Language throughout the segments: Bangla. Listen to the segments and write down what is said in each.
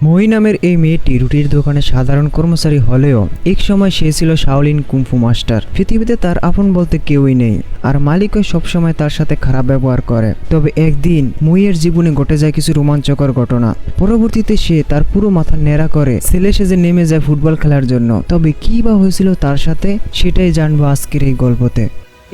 মই নামের এই মেয়েটি রুটির দোকানে সাধারণ কর্মচারী হলেও এক সময় সে ছিল শাওলিন কুংফু মাস্টার। পৃথিবীতে তার আপন বলতে কেউই নেই, আর মালিকও সবসময় তার সাথে খারাপ ব্যবহার করে। তবে একদিন মইয়ের জীবনে ঘটে যায় কিছু রোমাঞ্চকর ঘটনা। পরবর্তীতে সে তার পুরো মাথা ন্যাড়া করে ছেলে সেজে নেমে যায় ফুটবল খেলার জন্য। তবে কি বা হয়েছিল তার সাথে, সেটাই জানবো আজকের এই গল্পতে।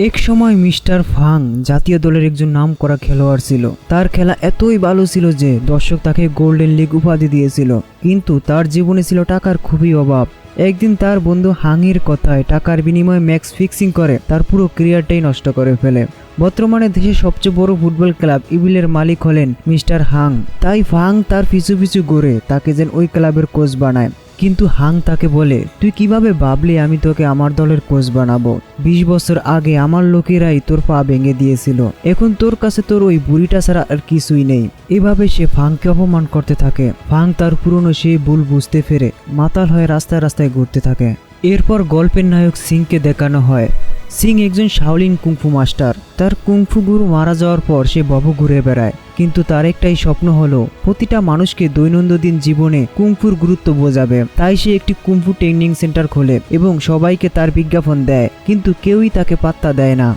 এক সময় মিস্টার ফাং জাতীয় দলের একজন নামকরা খেলোয়াড় ছিল। তার খেলা এতই ভালো ছিল যে দর্শক তাকে গোল্ডেন লিগ উপাধি দিয়েছিল। কিন্তু তার জীবনে ছিল টাকার খুবই অভাব। একদিন তার বন্ধু হাংয়ের কথায় টাকার বিনিময়ে ম্যাচ ফিক্সিং করে তার পুরো ক্যারিয়ারটাই নষ্ট করে ফেলে। বর্তমানে দেশের সবচেয়ে বড় ফুটবল ক্লাব ইভিলের মালিক হলেন মিস্টার হাং। তাই ফাং তার পিছু পিছু ঘুরে তাকে যেন ওই ক্লাবের কোচ বানায়। কিন্তু হাং তাকে বলে, তুই কিভাবে ভাবলি আমি তোকে আমার দলের কোচ বানাবো? 20 বছর আগে আমার লোকেরাই তোর পা ভেঙে দিয়েছিল। এখন তোর কাছে তোর ওই বুড়িটা ছাড়া আর কিছুই নেই। এভাবে সে ফাংকে অপমান করতে থাকে। ফাং তার পুরনো সেই ভুল বুঝতে ফেরে মাতাল হয়ে রাস্তায় রাস্তায় ঘুরতে থাকে। এরপর গল্পের নায়ক সিংকে দেখানো হয়। সিং একজন শাওলিন কুংফু মাস্টার। তার কুংফু গুরু মারা যাওয়ার পর সে ভব ঘুরে বেড়ায়। কিন্তু তার একটাই স্বপ্ন হলো প্রতিটা মানুষকে দৈনন্দিন জীবনে কুংফুর গুরুত্ব বোঝাবে। তাই সে একটি কুংফু ট্রেনিং সেন্টার খোলে এবং সবাইকে তার বিজ্ঞাপন দেয়, কিন্তু কেউই তাকে পাত্তা দেয় না।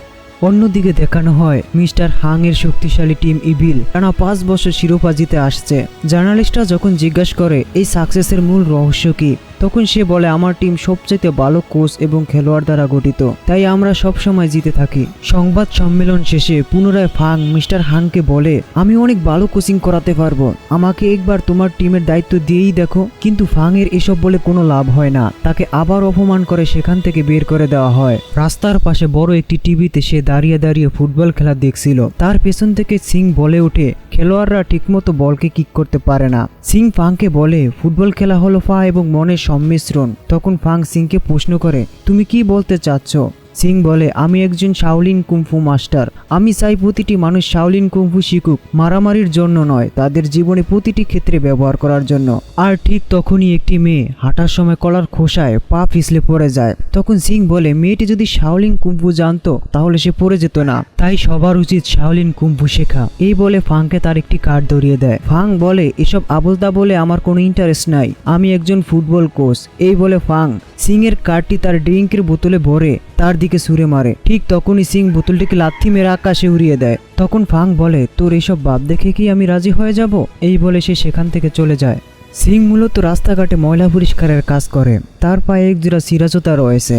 অন্যদিকে দেখানো হয় মিস্টার হাং এর শক্তিশালী টিম ইভিল টানা 5 বছর শিরোপা জিতে আসছে। জার্নালিস্টরা যখন জিজ্ঞাসা করে এই সাকসেসের মূল রহস্য কি, তখন সে বলে, আমার টিম সবচেয়ে ভালো কোচ এবং খেলোয়াড় দ্বারা গঠিত, তাই আমরা সব সময় জিতে থাকি। সংবাদ সম্মেলন শেষে পুনরায় ফাং মিস্টার হাংকে বলে, আমি অনেক ভালো কোচিং করাতে পারবো, আমাকে একবার তোমার টিমের দায়িত্ব দিয়েই দেখো। কিন্তু ফাং এর এসব বলে কোনো লাভ হয় না। তাকে আবার অপমান করে সেখান থেকে বের করে দেওয়া হয়। রাস্তার পাশে বড় একটি টিভিতে সে দাঁড়িয়ে দাঁড়িয়ে ফুটবল খেলা দেখছিল। তার পেছন থেকে সিং বলে ওঠে, খেলোয়াড়রা ঠিকমতো বলকে কিক করতে পারে না। সিং ফাংকে বলে, ফুটবল খেলা হলো পা এবং মনের সংমিশ্রণ। তখন ফাং সিংকে প্রশ্ন করে, তুমি কি বলতে চাচ্ছ? সিং বলে, আমি একজন শাওলিন কুংফু মাস্টার। আমি চাই প্রতিটি মানুষ শাওলিন কুংফু শিখুক, মারামারির জন্য নয়, তাদের জীবনে প্রতিটি ক্ষেত্রে ব্যবহার করার জন্য। আর ঠিক তখনই একটি মেয়ে হাঁটার সময় কলার খোসায় পা পিছলে পড়ে যায়। তখন সিং বলে, মেয়েটি যদি শাওলিন কুংফু জানতো তাহলে সে পড়ে যেত না। তাই সবার উচিত শাওলিন কুংফু শেখা। এই বলে ফাংকে তার একটি কার্ড ধরিয়ে দেয়। ফাং বলে, এসব আবলতা বলে আমার কোনো ইন্টারেস্ট নাই, আমি একজন ফুটবল কোচ। এই বলে ফাং সিং এর কার্ডটি তার ড্রিঙ্কের বোতলে ভরে তার দিকে ছুঁড়ে মারে। ঠিক তখনই সিং বোতলটিকে লাথি মেরে আকাশে উড়িয়ে দেয়। তখন ফাং বলে, তোর এইসব ভাব দেখে কি আমি রাজি হয়ে যাব? এই বলে সে সেখান থেকে চলে যায়। সিং মূলত রাস্তাঘাটে ময়লা পরিষ্কারের কাজ করে। তার পায়ে এক জোড়া চিরা জুতা রয়েছে,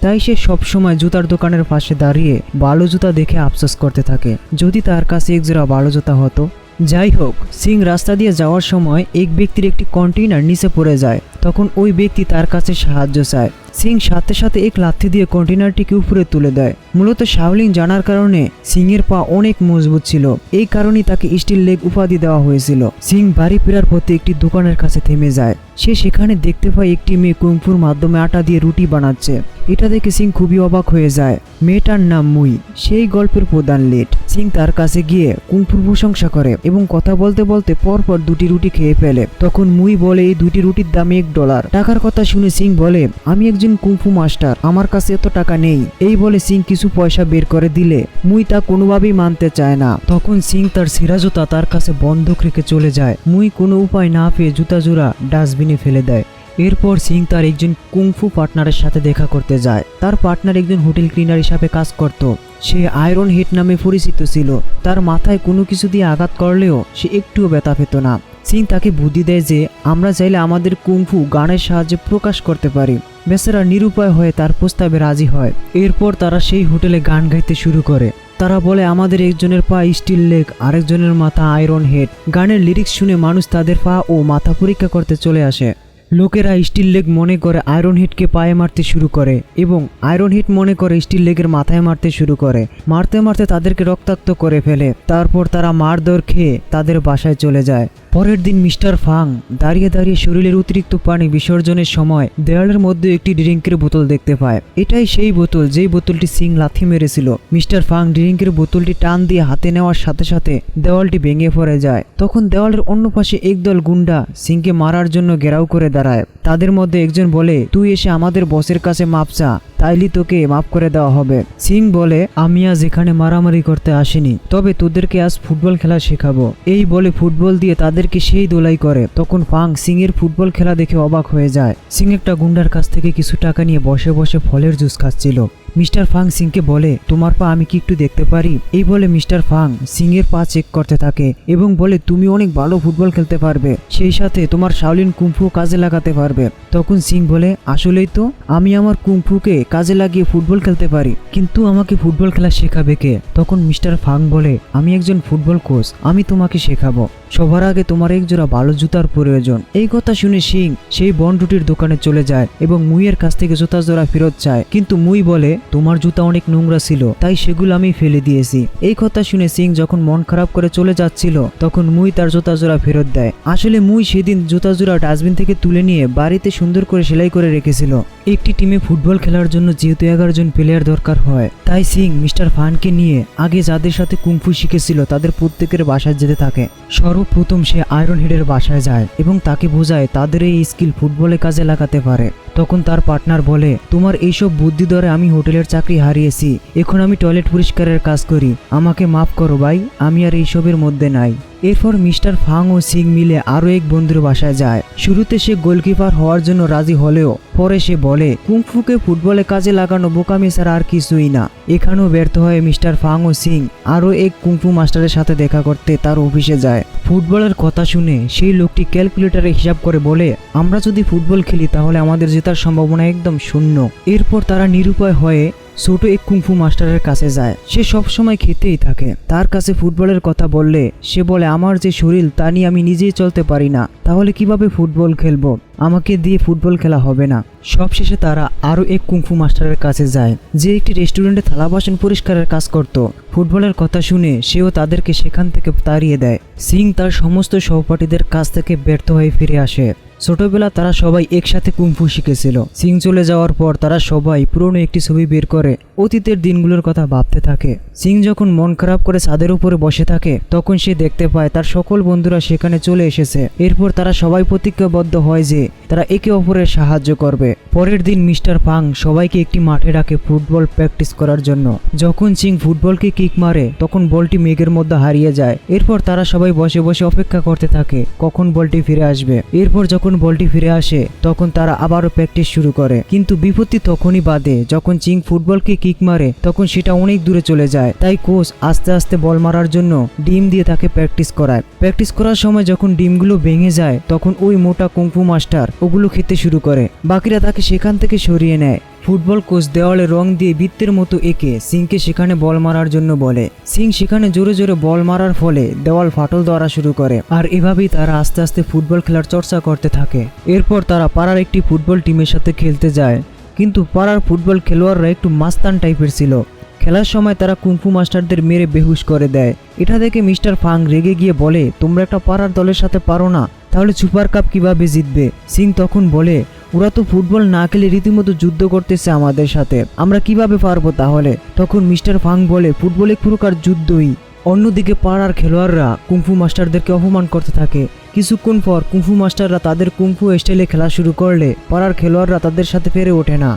তাই সে সবসময় জুতার দোকানের পাশে দাঁড়িয়ে ভালো জুতা দেখে আফসোস করতে থাকে, যদি তার কাছে এক জোড়া ভালো জুতা হতো। যাই হোক, সিং রাস্তা দিয়ে যাওয়ার সময় এক ব্যক্তির একটি কন্টেইনার নিচে পড়ে যায়। তখন ওই ব্যক্তি তার কাছে সাহায্য চায়। সিং সাথে সাথে এক লাথি দিয়ে কন্টেইনারটিকে উপরে তুলে দেয়। মূলত শাওলিন জানার কারণে সিং এর পা অনেক মজবুত ছিল, এই কারণেই তাকে স্টিল লেগ উপাধি দেওয়া হয়েছিল। সিং বাড়ি ফেরার পথে একটি দোকানের কাছে থেমে যায়। সে সেখানে দেখতে পায় একটি মেয়ে কুংফুর মাধ্যমে আটা দিয়ে রুটি বানাচ্ছে। এটা দেখে সিং খুবই অবাক হয়ে যায়। মেয়েটার নাম মুই, সেই গল্পের প্রধান লিড। সিং তার কাছে গিয়ে কুংফুর প্রশংসা করে এবং কথা বলতে বলতে পরপর 2টি রুটি খেয়ে ফেলে। তখন মুই বলে, এই 2টি রুটির দাম $1। টাকার কথা শুনে সিং বলে, আমি একজন কুংফু মাস্টার, আমার কাছে এত টাকা নেই। এই বলে সিং কিছু পয়সা বের করে দিলে মুই তা কোনোভাবেই মানতে চায় না। তখন সিং তার ছিঁড়া জুতা তার কাছে বন্ধক রেখে চলে যায়। মুই কোনো উপায় না পেয়ে জুতা জোড়া ডাস্টবিনে ফেলে দেয়। এরপর সিং তার একজন কুংফু পার্টনারের সাথে দেখা করতে যায়। তার পার্টনার একজন হোটেল ক্লিনার হিসাবে কাজ করত। সে আয়রন হেড নামে পরিচিত ছিল। তার মাথায় কোনো কিছু দিয়ে আঘাত করলেও সে একটুও ব্যথা পেত না। সিং তাকে বুদ্ধি দেয় যে আমরা চাইলে আমাদের কুংফু গানের সাহায্যে প্রকাশ করতে পারি। বেচারা নিরুপায় হয়ে তার প্রস্তাবে রাজি হয়। এরপর তারা সেই হোটেলে গান গাইতে শুরু করে। তারা বলে, আমাদের একজনের পা স্টিল লেগ, আরেকজনের মাথা আয়রন হেড। গানের লিরিক্স শুনে মানুষ তাদের পা ও মাথা পরীক্ষা করতে চলে আসে। লোকেরা স্টিল লেগ মনে করে আয়রন হেডকে পায়ে মারতে শুরু করে এবং আয়রন হেড মনে করে স্টিল লেগের মাথায় মারতে শুরু করে। মারতে মারতে তাদেরকে রক্তাক্ত করে ফেলে। তারপর তারা মারধর খেয়ে তাদের বাসায় চলে যায়। পরের দিন মিস্টার ফাং দাঁড়িয়ে দাঁড়িয়ে শরীরের অতিরিক্ত পানি বিসর্জনের সময় দেওয়ালের মধ্যে একটি ড্রিঙ্কের বোতল দেখতে পায়। এটাই সেই বোতল যেই বোতলটি সিং লাথি মেরেছিল। মিস্টার ফাং ড্রিঙ্কের বোতলটি টান দিয়ে হাতে নেওয়ার সাথে সাথে দেওয়ালটি ভেঙে পড়ে যায়। তখন দেওয়ালের অন্য পাশে একদল গুন্ডা সিংকে মারার জন্য ঘেরাও করে দাঁড়ায়। দাঁড়ায়। তাদের মধ্যে একজন বলে, তুই এসে আমাদের বসের কাছে মাপ চা, তাইলে তোকে মাফ করে দেওয়া হবে। সিং বলে, আমি আজ এখানে মারামারি করতে আসিনি, তবে তোদেরকে আজ ফুটবল খেলা শেখাবো। এই বলে ফুটবল দিয়ে তাদেরকে সেই দোলাই করে। তখন ফাং সিং এর ফুটবল খেলা দেখে অবাক হয়ে যায়। সিং একটা গুন্ডার কাছ থেকে কিছু টাকা নিয়ে বসে বসে ফলের জুস খাচ্ছিল। মিস্টার ফাং সিংকে বলে, তোমার পা আমি কি একটু দেখতে পারি? এই বলে মিস্টার ফাং সিং এর পা চেক করতে থাকে এবং বলে, তুমি অনেক ভালো ফুটবল খেলতে পারবে, সেই সাথে তোমার শাওলিন কুংফু কাজে লাগাতে পারবে। তখন সিং বলে, আসলেই তো, আমি আমার কুংফুকে কাজে লাগিয়ে ফুটবল খেলতে পারি, কিন্তু আমাকে ফুটবল খেলা শেখাবে কে? তখন মিস্টার ফাং বলে, আমি একজন ফুটবল কোচ, আমি তোমাকে শেখাবো। সবার আগে তোমার এক জোড়া ভালো জুতার প্রয়োজন। এই কথা শুনে সিং সেই বনরুটির দোকানে চলে যায় এবং মুইয়ের কাছ থেকে জুতা জোড়া ফেরত চায়, কিন্তু মুই বলে, তোমার জুতা অনেক নোংরা ছিল, তাই সেগুলো আমি ফেলে দিয়েছি। এই কথা শুনে সিং যখন মন খারাপ করে চলে যাচ্ছিল, তখন মুই তার জুতা জোড়া ফেরত দেয়। আসলে মুই সেদিন জুতা জোড়া ডাস্টবিন থেকে তুলে নিয়ে বাড়িতে সুন্দর করে সেলাই করে রেখেছিল। একটি টিমে ফুটবল খেলার জন্য যেহেতু 11 জন প্লেয়ার দরকার হয়, তাই সিং মিস্টার ফানকে নিয়ে আগে যাদের সাথে কুংফু শিখেছিল তাদের প্রত্যেকের বাসায় যেতে থাকে। সর্বপ্রথম সে আয়রন হেডের বাসায় যায় এবং তাকে বোঝায় তাদের এই স্কিল ফুটবলে কাজে লাগাতে পারে। তখন তার পার্টনার বলে, তোমার এইসব বুদ্ধি ধরে আমি হোটেলের চাকরি হারিয়েছি, এখন আমি টয়লেট পরিষ্কারের কাজ করি, আমাকে মাফ করো ভাই, আমি আর এইসবের মধ্যে নাই। এরপর মিস্টার ফাং ও সিং মিলে আরো এক বন্ধুর বাসায় যায়। শুরুতে সে গোলকিপার হওয়ার জন্য রাজি হলেও পরে সে বলে, কুংফুকে ফুটবলে কাজে লাগানো বোকামি ছাড়া আর কিছুই না। এখানেও ব্যর্থ হয়ে মিস্টার ফাং ও সিং আরো এক কুংফু মাস্টারের সাথে দেখা করতে তার অফিসে যায়। ফুটবলের কথা শুনে সেই লোকটি ক্যালকুলেটরে হিসাব করে বলে, আমরা যদি ফুটবল খেলি তাহলে আমাদের জেতার সম্ভাবনা একদম শূন্য। এরপর তারা নিরুপায় হয়ে ছোট এক কুংফু মাস্টারের কাছে যায়। সে সবসময় খেতেই থাকে। তার কাছে ফুটবলের কথা বললে সে বলে, আমার যে শরীর তা নিয়ে আমি নিজেই চলতে পারি না, তাহলে কিভাবে ফুটবল খেলবো? আমাকে দিয়ে ফুটবল খেলা হবে না। সবশেষে তারা আরো এক কুংফু মাস্টারের কাছে যায়, যে একটি রেস্টুরেন্টে থালা বাসন পরিষ্কারের কাজ করত। ফুটবলের কথা শুনে সেও তাদেরকে সেখান থেকে তাড়িয়ে দেয়। সিং তার সমস্ত সহপাঠীদের কাছ থেকে ব্যর্থ হয়ে ফিরে আসে। ছোটবেলা তারা সবাই একসাথে কুংফু শিখেছিল। সিং চলে যাওয়ার পর তারা সবাই পুরনো একটি ছবি বের করে অতীতের দিনগুলোর কথা ভাবতে থাকে। সিং যখন মন খারাপ করে ছাদের উপরে বসে থাকে, তখন সে দেখতে পায় তার সকল বন্ধুরা সেখানে চলে এসেছে। এরপর তারা সবাই প্রতিজ্ঞাবদ্ধ হয় যে তারা একে অপরের সাহায্য করবে। পরের দিন মিস্টার ফাং সবাইকে একটি মাঠে ডাকে ফুটবল প্র্যাকটিস করার জন্য। যখন সিং ফুটবলকে কিক মারে, তখন বলটি মেঘের মধ্যে হারিয়ে যায়। এরপর তারা সবাই বসে বসে অপেক্ষা করতে থাকে কখন বলটি ফিরে আসবে। এরপর যখন বলটি ফিরে আসে, তখন তারা আবারও প্র্যাকটিস শুরু করে। কিন্তু বিপত্তি তখনই বাধে যখন সিং ফুটবলকে কিক মারে, তখন সেটা অনেক দূরে চলে যায়। তাই কোচ আস্তে আস্তে বল মারার জন্য ডিম দিয়ে তাকে প্র্যাকটিস করায়। প্র্যাকটিস করার সময় যখন ডিমগুলো ভেঙে যায়, তখন ওই মোটা কুংফু মাস্টার ওগুলো খেতে শুরু করে। বাকিরা তাকে সেখান থেকে সরিয়ে নেয়। ফুটবল কোচ দেওয়ালে রং দিয়ে বৃত্তের মতো এঁকে সিংকে সেখানে বল মারার জন্য বলে। সিং সেখানে জোরে জোরে বল মারার ফলে দেওয়াল ফাটল ধরা শুরু করে। আর এভাবেই তারা আস্তে আস্তে ফুটবল খেলার চর্চা করতে থাকে। এরপর তারা পাড়ার একটি ফুটবল টিমের সাথে খেলতে যায়, কিন্তু পাড়ার ফুটবল খেলোয়াড়রা একটু মাস্তান টাইপের ছিল। খেলার সময় তারা কুংফু মাস্টারদের মেরে বেহুশ করে দেয়। এটা দেখে মিস্টার ফাং রেগে গিয়ে বলে, তোমরা একটা পাড়ার দলের সাথে পারো না, তাহলে সুপার কাপ কিভাবে জিতবে? সিং তখন বলে, ওরা তো ফুটবল না খেলে রীতিমতো যুদ্ধ করতেছে আমাদের সাথে, আমরা কিভাবে পারবো তাহলে? তখন মিস্টার ফাং বলে, ফুটবল এক প্রকার যুদ্ধই। অন্যদিকে পাড়ার খেলোয়াড়রা কুংফু মাস্টারদেরকে অপমান করতে থাকে। কিছুক্ষণ পর কুংফু মাস্টাররা তাদের কুংফু স্টাইলে খেলা শুরু করলে পাড়ার খেলোয়াড়রা তাদের সাথে পেরে ওঠে না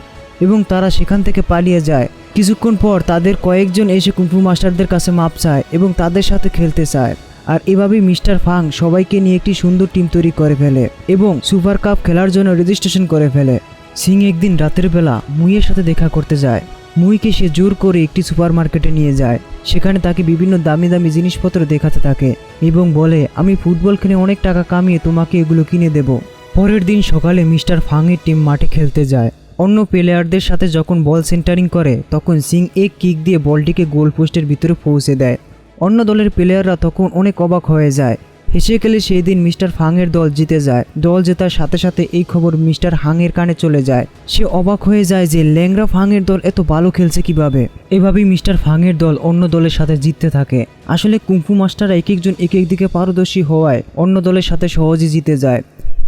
এবং তারা সেখান থেকে পালিয়ে যায়। কিছুক্ষণ পর তাদের কয়েকজন এসে কুংফু মাস্টারদের কাছে মাপ চায় এবং তাদের সাথে খেলতে চায়। আর এভাবেই মিস্টার ফাং সবাইকে নিয়ে একটি সুন্দর টিম তৈরি করে ফেলে এবং সুপার কাপ খেলার জন্য রেজিস্ট্রেশন করে ফেলে। সিং একদিন রাতের বেলা মুইয়ের সাথে দেখা করতে যায়। মুইকে সে জোর করে একটি সুপার মার্কেটে নিয়ে যায়। সেখানে তাকে বিভিন্ন দামি দামি জিনিসপত্র দেখাতে থাকে এবং বলে, আমি ফুটবল খেলে অনেক টাকা কামিয়ে তোমাকে এগুলো কিনে দেব। পরের দিন সকালে মিস্টার ফাংয়ের টিম মাঠে খেলতে যায়। অন্য প্লেয়ারদের সাথে যখন বল সেন্টারিং করে, তখন সিং এক কিক দিয়ে বলটিকে গোল পোস্টের ভিতরে পৌঁছে দেয়। অন্য দলের প্লেয়াররা তখন অনেক অবাক হয়ে যায়। হেসে খেলে সেই দিন মিস্টার ফাংয়ের দল জিতে যায়। দল জেতার সাথে সাথে এই খবর মিস্টার হাংয়ের কানে চলে যায়। সে অবাক হয়ে যায় যে ল্যাংরা ফাংয়ের দল এত ভালো খেলছে কিভাবে। এভাবেই মিস্টার ফাংয়ের দল অন্য দলের সাথে জিততে থাকে। আসলে কুংফু মাস্টাররা এক একজন এক এক দিকে পারদর্শী হওয়ায় অন্য দলের সাথে সহজেই জিতে যায়।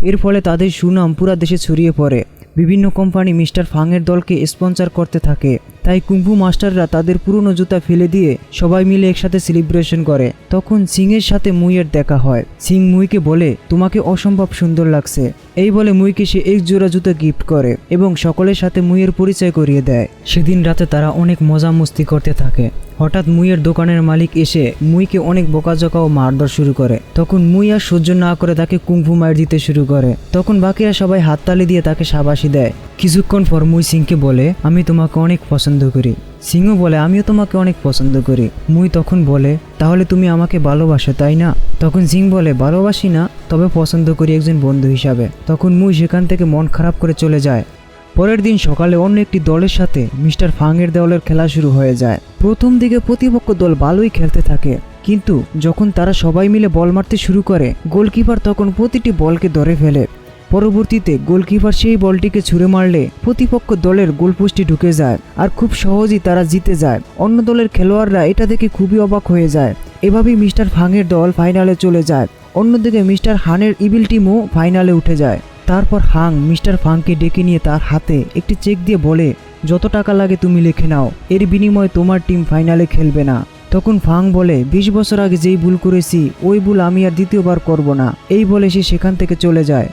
এর ফলে তাদের সুনাম পুরা দেশে ছড়িয়ে পড়ে। বিভিন্ন কোম্পানি মিস্টার ফাংয়ের দলকে স্পন্সর করতে থাকে, তাই কুংফু মাস্টাররা তাদের পুরনো জুতা ফেলে দিয়ে সবাই মিলে একসাথে সেলিব্রেশন করে। তখন সিংয়ের সাথে মুইয়ের দেখা হয়। সিং মুইকে বলে, তোমাকে অসম্ভব সুন্দর লাগছে। এই বলে মুইকে সে এক জোড়া জুতা গিফট করে এবং সকলের সাথে মুইয়ের পরিচয় করিয়ে দেয়। সেদিন রাতে তারা অনেক মজা মস্তি করতে থাকে। হঠাৎ মুইয়ের দোকানের মালিক এসে মুইকে অনেক বকাঝকা ও মারধর শুরু করে। তখন মুই আর সহ্য না করে তাকে কুংফু মার দিতে শুরু করে। তখন বাকিরা সবাই হাততালি দিয়ে তাকে শাবাশি দেয়। কিছুক্ষণ পর মুই সিংকে বলে, আমি তোমাকে অনেক পছন্দ করি। সিংও বলে, আমিও তোমাকে অনেক পছন্দ করি। মুই তখন বলে, তাহলে তুমি আমাকে ভালোবাসো তাই না? তখন সিং বলে, ভালোবাসি না, তবে পছন্দ করি একজন বন্ধু হিসাবে। তখন মুই সেখান থেকে মন খারাপ করে চলে যায়। পরের দিন সকালে অন্য একটি দলের সাথে মিস্টার ফাংয়ের দলের খেলা শুরু হয়ে যায়। প্রথম দিকে প্রতিপক্ষ দল ভালোই খেলতে থাকে, কিন্তু যখন তারা সবাই মিলে বল মারতে শুরু করে গোলকিপার তখন প্রতিটি বলকে ধরে ফেলে। পরবর্তীতে গোলকিপার সেই বলটিকে ছুঁড়ে মারলে প্রতিপক্ষ দলের গোলপোস্টে ঢুকে যায় আর খুব সহজেই তারা জিতে যায়। অন্য দলের খেলোয়াড়রা এটা দেখে খুবই অবাক হয়ে যায়। এভাবেই মিস্টার ফাংয়ের দল ফাইনালে চলে যায়। অন্যদিকে মিস্টার হানের ইভিল টিমও ফাইনালে উঠে যায়। তারপর হাং মিস্টার ফাংকে ডেকে নিয়ে তার হাতে একটি চেক দিয়ে বলে, যত টাকা লাগে তুমি লিখে নাও, এর বিনিময়ে তোমার টিম ফাইনালে খেলবে না। তখন ফাং বলে, 20 বছর আগে যেই ভুল করেছি ওই ভুল আমি আর দ্বিতীয়বার করব না। এই বলে সে সেখান থেকে চলে যায়।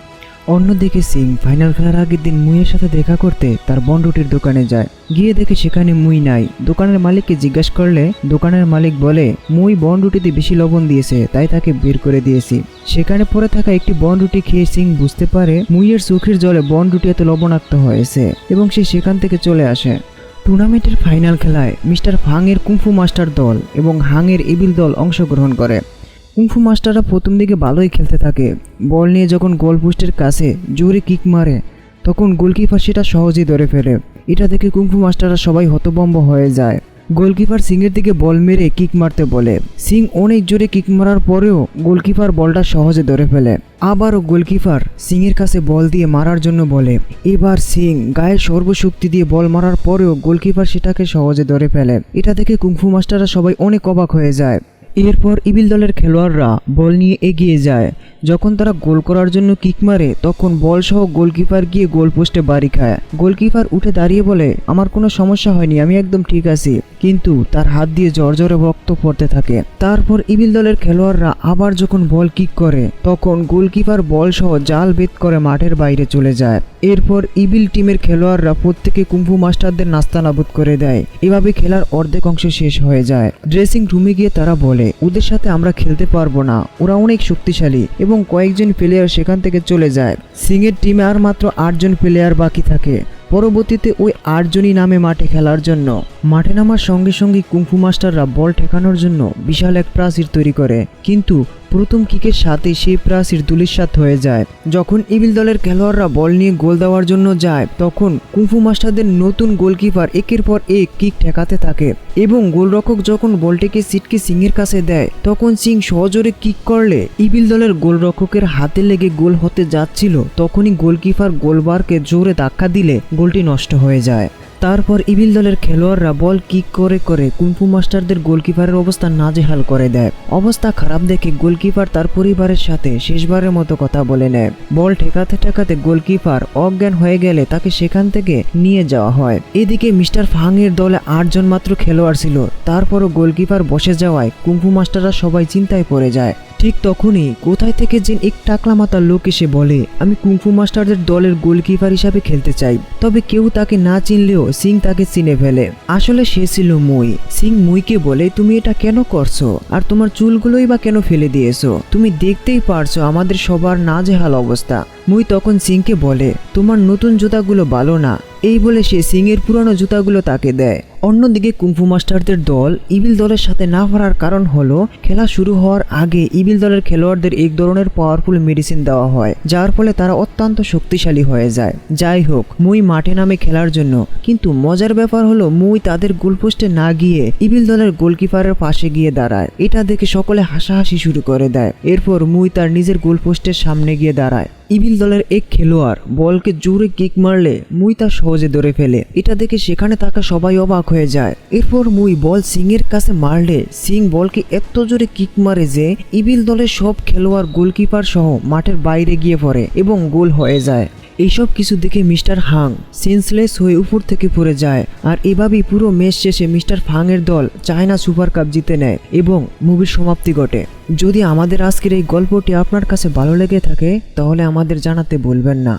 অন্যদিকে সিং ফাইনাল খেলার আগের দিন মুইয়ের সাথে দেখা করতে তার বনরুটির দোকানে যায়। গিয়ে দেখে সেখানে মুই নাই। দোকানের মালিককে জিজ্ঞাসা করলে দোকানের মালিক বলে, মুই বনরুটিতে বেশি লবণ দিয়েছে তাই তাকে বের করে দিয়েছি। সেখানে পড়ে থাকা একটি বনরুটি খেয়ে সিং বুঝতে পারে মুইয়ের চোখের জলে বনরুটি এত লবণাক্ত হয়েছে এবং সে সেখান থেকে চলে আসে। টুর্নামেন্টের ফাইনাল খেলায় মিস্টার ফাংয়ের কুংফু মাস্টার দল এবং হাংয়ের ইভিল দল অংশগ্রহণ করে। কুংফু মাস্টাররা প্রথম দিকে ভালোই খেলতে থাকে। বল নিয়ে যখন গোল পোস্টের কাছে জোরে কিক মারে তখন গোলকিপার সেটা সহজেই ধরে ফেলে। এটা দেখে কুংফু মাস্টাররা সবাই হতভম্ব হয়ে যায়। গোলকিপার সিংয়ের দিকে বল মেরে কিক মারতে বলে। সিং অনেক জোরে কিক মারার পরেও গোলকিপার বলটা সহজে ধরে ফেলে। আবারও গোলকিপার সিংয়ের কাছে বল দিয়ে মারার জন্য বলে। এবার সিং গায়ের সর্বশক্তি দিয়ে বল মারার পরেও গোলকিপার সেটাকে সহজে ধরে ফেলে। এটা দেখে কুংফু মাস্টাররা সবাই অনেক অবাক হয়ে যায়। এরপর ইভিল দলের খেলোয়াড়রা বল নিয়ে এগিয়ে যায়। যখন তারা গোল করার জন্য কিক মারে তখন বল সহ গোলকিপার গিয়ে গোল পোস্টে বাড়ি খায়। গোলকিপার উঠে দাঁড়িয়ে বলে, আমার কোনো সমস্যা হয়নি, আমি একদম ঠিক আছি। কিন্তু তার হাত দিয়ে জর্জরে রক্ত পড়তে থাকে। তারপর ইভিল দলের খেলোয়াড়রা আবার যখন বল কিক করে তখন গোলকিপার বল সহ জাল ভেদ করে মাঠের বাইরে চলে যায়। এরপর ইভিল টিমের খেলোয়াড়রা প্রত্যেকে কুংফু মাস্টারদের নাস্তানাবুদ করে দেয়। এভাবে খেলার অর্ধেক অংশ শেষ হয়ে যায়। ড্রেসিং রুমে গিয়ে তারা বলে, ওদের সাথে আমরা খেলতে পারবো না, ওরা অনেক শক্তিশালী, এবং কয়েকজন প্লেয়ার সেখান থেকে চলে যায়। সিংয়ের টিমে আর মাত্র 8 জন প্লেয়ার বাকি থাকে। পরবর্তীতে ওই 8 জনই নামে মাঠে খেলার জন্য। মাঠে নামার সঙ্গে সঙ্গে কুংফু মাস্টাররা বল ঠেকানোর জন্য বিশাল এক প্রাচীর তৈরি করে, কিন্তু প্রথম কিকের সাথে সেই প্রাচীর ধূলিসাৎ হয়ে যায়। যখন ইভিল দলের খেলোয়াড়রা বল নিয়ে গোল দেওয়ার জন্য যায় তখন কুংফু মাস্টারদের নতুন গোলকিপার একের পর এক কিক ঠেকাতে থাকে এবং গোলরক্ষক যখন বলটিকে সিটকে সিংয়ের কাছে দেয় তখন সিং সহজরে কিক করলে ইভিল দলের গোলরক্ষকের হাতে লেগে গোল হতে যাচ্ছিল। তখনই গোলকিপার গোলবারকে জোরে ধাক্কা দিলে গোলটি নষ্ট হয়ে যায়। তারপর ইভিল দলের খেলোয়াড়রা বল কিক করে করে কুংফু মাস্টারদের গোলকিপারের অবস্থা নাজেহাল করে দেয়। অবস্থা খারাপ দেখে গোলকিপার তার পরিবারের সাথে শেষবারের মতো কথা বলে নেয়। বল ঠেকাতে ঠেকাতে গোলকিপার অজ্ঞান হয়ে গেলে তাকে সেখান থেকে নিয়ে যাওয়া হয়। এদিকে মিস্টার ফাংয়ের দলে 8 জন মাত্র খেলোয়াড় ছিল। তারপরও গোলকিপার বসে যাওয়ায় কুংফু মাস্টাররা সবাই চিন্তায় পড়ে যায়। ঠিক তখনই কোথায় থেকে যেন এক টাকলা মাথার লোক এসে বলে, আমি কুংফু মাস্টারদের দলের গোলকিপার হিসাবে খেলতে চাই। তবে কেউ তাকে না চিনলেও সিং তাকে চিনে ফেলে। আসলে সে ছিল মুই। সিং মুইকে বলে, তুমি এটা কেন করছো আর তোমার চুলগুলোই বা কেন ফেলে দিয়েছো? তুমি দেখতেই পারছো আমাদের সবার নাজেহাল অবস্থা। মুই তখন সিংকে বলে, তোমার নতুন জুতাগুলো ভালো না। এই বলে সে সিংয়ের পুরানো জুতাগুলো তাকে দেয়। অন্যদিকে কুংফু মাস্টারদের দল ইভিল দলের সাথে না পারার কারণ হলো খেলা শুরু হওয়ার আগে ইভিল দলের খেলোয়াড়দের এক ধরনের পাওয়ারফুল মেডিসিন দেওয়া হয়, যার ফলে তারা অত্যন্ত শক্তিশালী হয়ে যায়। যাই হোক, মুই মাঠে নামে খেলার জন্য, কিন্তু মজার ব্যাপার হলো মুই তাদের গোলপোস্টে না গিয়ে ইভিল দলের গোলকিপারের পাশে গিয়ে দাঁড়ায়। এটা দেখে সকলে হাসাহাসি শুরু করে দেয়। এরপর মুই তার নিজের গোলপোস্টের সামনে গিয়ে দাঁড়ায়। ইভিল দলের এক খেলোয়াড় বলকে জোরে কিক মারলে মুই তা সহজে ধরে ফেলে। এটা দেখে সেখানে থাকা সবাই অবাক হয়ে যায়। এরপর মুই বল সিংয়ের কাছে মারলে সিং বলকে এত জোরে কিক মারে যে ইভিল দলের সব খেলোয়াড় গোলকিপার সহ মাঠের বাইরে গিয়ে পড়ে এবং গোল হয়ে যায়। এইসব কিছু দেখে মিস্টার হাং সেন্সলেস হয়ে উপর থেকে পড়ে যায়। আর এভাবেই পুরো ম্যাচ শেষে মিস্টার ফাং এর দল চায়না সুপার কাপ জিতে নেয় এবং মুভির সমাপ্তি ঘটে। যদি আমাদের আজকের এই গল্পটি আপনার কাছে ভালো লেগে থাকে তাহলে আমাদের জানাতে ভুলবেন না।